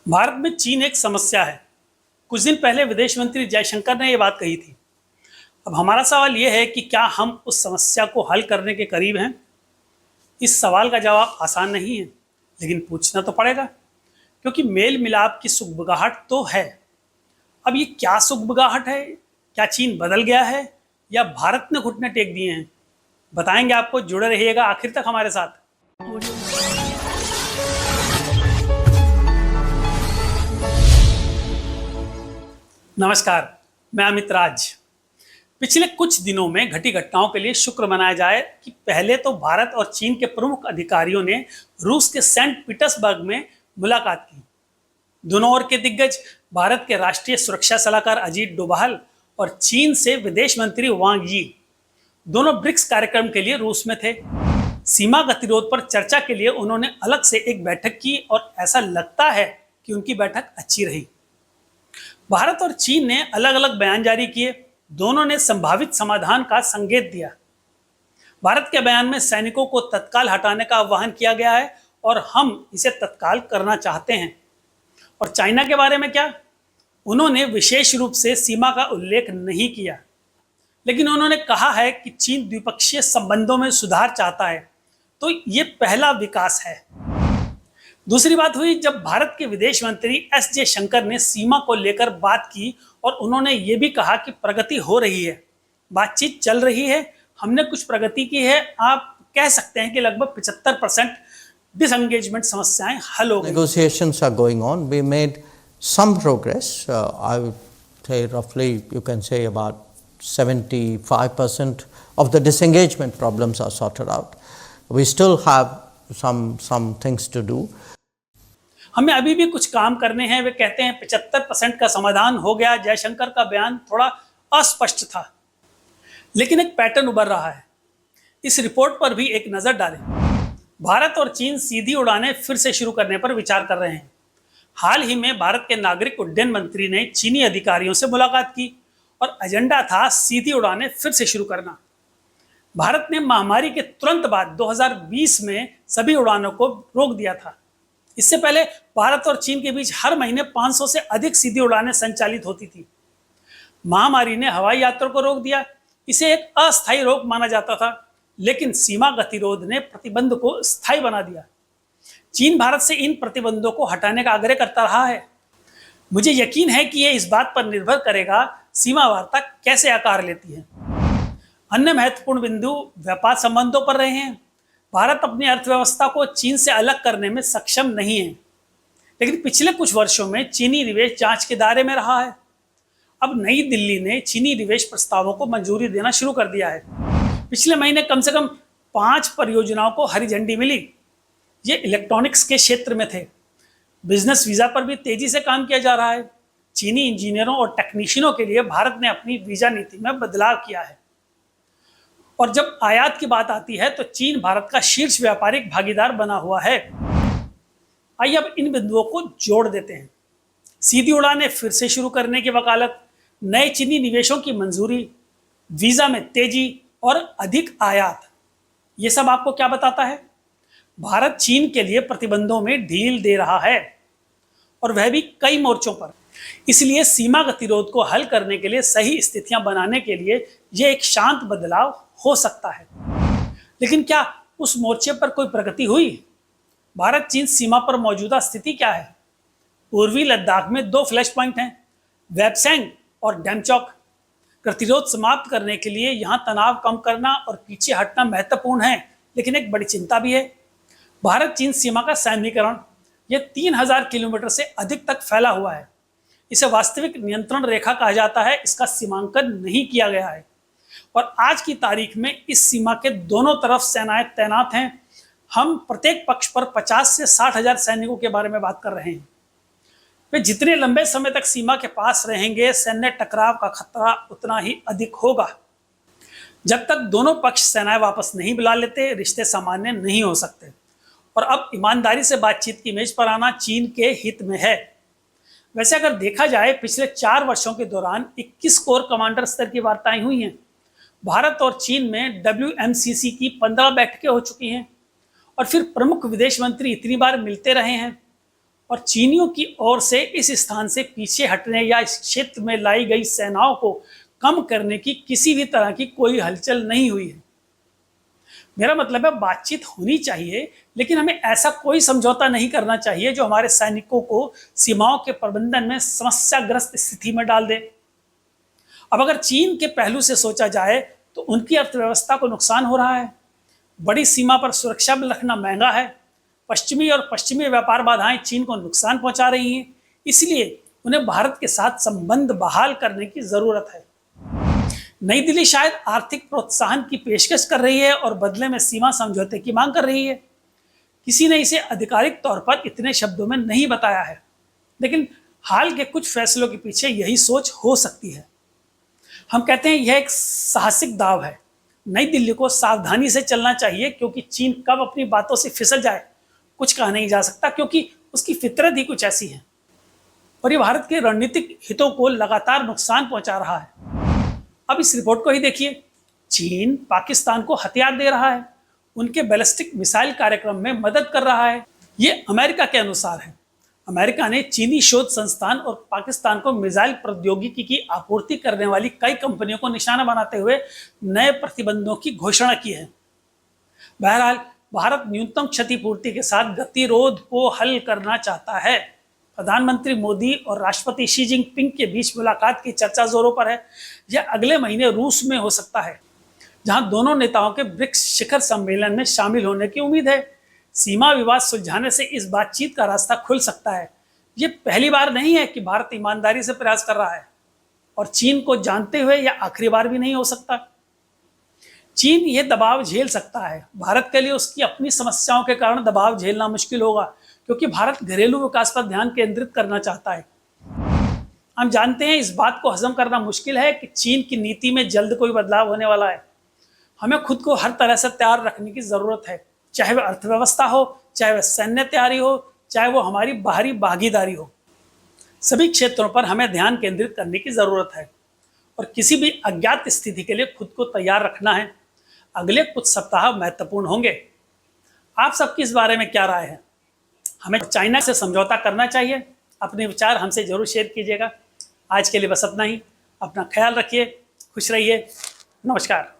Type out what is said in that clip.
भारत में चीन एक समस्या है। कुछ दिन पहले विदेश मंत्री जयशंकर ने ये बात कही थी। अब हमारा सवाल ये है कि क्या हम उस समस्या को हल करने के करीब हैं? इस सवाल का जवाब आसान नहीं है, लेकिन पूछना तो पड़ेगा, क्योंकि मेल मिलाप की सुगबुगाहट तो है। अब ये क्या सुगबुगाहट है? क्या चीन बदल गया है या भारत ने घुटने टेक दिए हैं? बताएंगे आपको। जुड़े रहिएगा आखिर तक हमारे साथ। नमस्कार, मैं अमित राज। पिछले कुछ दिनों में घटी घटनाओं के लिए शुक्र मनाया जाए कि पहले तो भारत और चीन के प्रमुख अधिकारियों ने रूस के सेंट पीटर्सबर्ग में मुलाकात की। दोनों ओर के दिग्गज, भारत के राष्ट्रीय सुरक्षा सलाहकार अजीत डोभाल और चीन से विदेश मंत्री वांग यी, दोनों ब्रिक्स कार्यक्रम के लिए रूस में थे। सीमा गतिरोध पर चर्चा के लिए उन्होंने अलग से एक बैठक की और ऐसा लगता है कि उनकी बैठक अच्छी रही। भारत और चीन ने अलग अलग बयान जारी किए। दोनों ने संभावित समाधान का संकेत दिया। भारत के बयान में सैनिकों को तत्काल हटाने का आह्वान किया गया है और हम इसे तत्काल करना चाहते हैं। और चाइना के बारे में क्या? उन्होंने विशेष रूप से सीमा का उल्लेख नहीं किया, लेकिन उन्होंने कहा है कि चीन द्विपक्षीय संबंधों में सुधार चाहता है, तो ये पहला विकास है। दूसरी बात हुई जब भारत के विदेश मंत्री एस जयशंकर ने सीमा को लेकर बात की और उन्होंने ये भी कहा कि प्रगति हो रही है, बातचीत चल रही है, हमने कुछ प्रगति की है। आप कह सकते हैं कि लगभग 75% डिसएंगेजमेंट समस्याएं हल हो गई। Negotiations are going on. We made some progress. I would say roughly you can say about 75% of the disengagement problems are sorted out. We still have some things to do. हमें अभी भी कुछ काम करने हैं। वे कहते हैं 75% का समाधान हो गया। जयशंकर का बयान थोड़ा अस्पष्ट था, लेकिन एक पैटर्न उभर रहा है। इस रिपोर्ट पर भी एक नजर डालें। भारत और चीन सीधी उड़ानें फिर से शुरू करने पर विचार कर रहे हैं। हाल ही में भारत के नागरिक उड्डयन मंत्री ने चीनी अधिकारियों से मुलाकात की और एजेंडा था सीधी उड़ानें फिर से शुरू करना। भारत ने महामारी के तुरंत बाद 2020 में सभी उड़ानों को रोक दिया था। इससे पहले भारत और चीन के बीच हर महीने 500 से अधिक सीधी उड़ानें संचालित होती थी। महामारी ने हवाई यात्रा को रोक दिया। इसे एक अस्थायी रोक माना जाता था, लेकिन सीमा गतिरोध ने प्रतिबंध को स्थायी बना दिया। चीन भारत से इन प्रतिबंधों को हटाने का आग्रह करता रहा है। मुझे यकीन है कि यह इस बात पर निर्भर करेगा सीमा वार्ता कैसे आकार लेती है। अन्य महत्वपूर्ण बिंदु व्यापार संबंधों पर रहे हैं। भारत अपनी अर्थव्यवस्था को चीन से अलग करने में सक्षम नहीं है, लेकिन पिछले कुछ वर्षों में चीनी निवेश जांच के दायरे में रहा है। अब नई दिल्ली ने चीनी निवेश प्रस्तावों को मंजूरी देना शुरू कर दिया है। पिछले महीने कम से कम 5 परियोजनाओं को हरी झंडी मिली। ये इलेक्ट्रॉनिक्स के क्षेत्र में थे। बिजनेस वीजा पर भी तेजी से काम किया जा रहा है। चीनी इंजीनियरों और टेक्नीशियनों के लिए भारत ने अपनी वीजा नीति में बदलाव किया है। और जब आयात की बात आती है तो चीन भारत का शीर्ष व्यापारिक भागीदार बना हुआ है। आइए अब इन बिंदुओं को जोड़ देते हैं। सीधी उड़ानें फिर से शुरू करने की वकालत, नए चीनी निवेशों की मंजूरी, वीजा में तेजी और अधिक आयात, ये सब आपको क्या बताता है? भारत चीन के लिए प्रतिबंधों में ढील दे रहा है, और वह भी कई मोर्चों पर। इसलिए सीमा गतिरोध को हल करने के लिए सही स्थितियां बनाने के लिए यह एक शांत बदलाव हो सकता है। लेकिन क्या उस मोर्चे पर कोई प्रगति हुई? भारत चीन सीमा पर मौजूदा स्थिति क्या है? पूर्वी लद्दाख में 2 फ्लैश पॉइंट हैं, वेबसैंग और डैमचौक। गतिरोध समाप्त करने के लिए यहाँ तनाव कम करना और पीछे हटना महत्वपूर्ण है, लेकिन एक बड़ी चिंता भी है। भारत चीन सीमा का सैन्यीकरण, यह 3000 किलोमीटर से अधिक तक फैला हुआ है। इसे वास्तविक नियंत्रण रेखा कहा जाता है। इसका सीमांकन नहीं किया गया है, और आज की तारीख में इस सीमा के दोनों तरफ सेनाएं तैनात हैं। हम प्रत्येक पक्ष पर 50 से 60 हजार सैनिकों के बारे में बात कर रहे हैं। वे जितने लंबे समय तक सीमा के पास रहेंगे, सैन्य टकराव का खतरा उतना ही अधिक होगा। जब तक दोनों पक्ष सेनाएं वापस नहीं बुला लेते, रिश्ते सामान्य नहीं हो सकते। और अब ईमानदारी से बातचीत की मेज पर आना चीन के हित में है। वैसे अगर देखा जाए, पिछले 4 वर्षों के दौरान 21 कोर कमांडर स्तर की वार्ताएं हुई हैं। भारत और चीन में WMCC की 15 बैठकें हो चुकी हैं, और फिर प्रमुख विदेश मंत्री इतनी बार मिलते रहे हैं। और चीनियों की ओर से इस स्थान से पीछे हटने या इस क्षेत्र में लाई गई सेनाओं को कम करने की किसी भी तरह की कोई हलचल नहीं हुई है। मेरा मतलब है बातचीत होनी चाहिए, लेकिन हमें ऐसा कोई समझौता नहीं करना चाहिए जो हमारे सैनिकों को सीमाओं के प्रबंधन में समस्याग्रस्त स्थिति में डाल दे। अब अगर चीन के पहलू से सोचा जाए तो उनकी अर्थव्यवस्था को नुकसान हो रहा है। बड़ी सीमा पर सुरक्षा में रखना महंगा है। पश्चिमी व्यापार बाधाएं चीन को नुकसान पहुंचा रही हैं, इसलिए उन्हें भारत के साथ संबंध बहाल करने की जरूरत है। नई दिल्ली शायद आर्थिक प्रोत्साहन की पेशकश कर रही है और बदले में सीमा समझौते की मांग कर रही है। किसी ने इसे आधिकारिक तौर पर इतने शब्दों में नहीं बताया है, लेकिन हाल के कुछ फैसलों के पीछे यही सोच हो सकती है। हम कहते हैं यह एक साहसिक दाव है। नई दिल्ली को सावधानी से चलना चाहिए, क्योंकि चीन कब अपनी बातों से फिसल जाए कुछ कहा नहीं जा सकता, क्योंकि उसकी फितरत ही कुछ ऐसी है और ये भारत के रणनीतिक हितों को लगातार नुकसान पहुंचा रहा है। अब इस रिपोर्ट को ही देखिए। चीन पाकिस्तान को हथियार दे रहा है, उनके बैलिस्टिक मिसाइल कार्यक्रम में मदद कर रहा है। ये अमेरिका के अनुसार है। अमेरिका ने चीनी शोध संस्थान और पाकिस्तान को मिसाइल प्रौद्योगिकी की आपूर्ति करने वाली कई कंपनियों को निशाना बनाते हुए नए प्रतिबंधों की घोषणा की है। बहरहाल भारत न्यूनतम क्षतिपूर्ति के साथ गतिरोध को हल करना चाहता है। प्रधानमंत्री मोदी और राष्ट्रपति शी जिनपिंग के बीच मुलाकात की चर्चा जोरों पर है। यह अगले महीने रूस में हो सकता है, जहां दोनों नेताओं के ब्रिक्स शिखर सम्मेलन में शामिल होने की उम्मीद है। सीमा विवाद सुलझाने से इस बातचीत का रास्ता खुल सकता है। ये पहली बार नहीं है कि भारत ईमानदारी से प्रयास कर रहा है, और चीन को जानते हुए यह आखिरी बार भी नहीं हो सकता। चीन ये दबाव झेल सकता है। भारत के लिए उसकी अपनी समस्याओं के कारण दबाव झेलना मुश्किल होगा, क्योंकि भारत घरेलू विकास पर ध्यान केंद्रित करना चाहता है। हम जानते हैं इस बात को हजम करना मुश्किल है कि चीन की नीति में जल्द कोई बदलाव होने वाला है। हमें खुद को हर तरह से तैयार रखने की जरूरत है, चाहे वह अर्थव्यवस्था हो, चाहे वह सैन्य तैयारी हो, चाहे वो हमारी बाहरी भागीदारी हो। सभी क्षेत्रों पर हमें ध्यान केंद्रित करने की जरूरत है और किसी भी अज्ञात स्थिति के लिए खुद को तैयार रखना है। अगले कुछ सप्ताह महत्वपूर्ण होंगे। आप सबकी इस बारे में क्या राय है? हमें चाइना से समझौता करना चाहिए? अपने विचार हमसे जरूर शेयर कीजिएगा। आज के लिए बस इतना ही। अपना ख्याल रखिए, खुश रहिए। नमस्कार।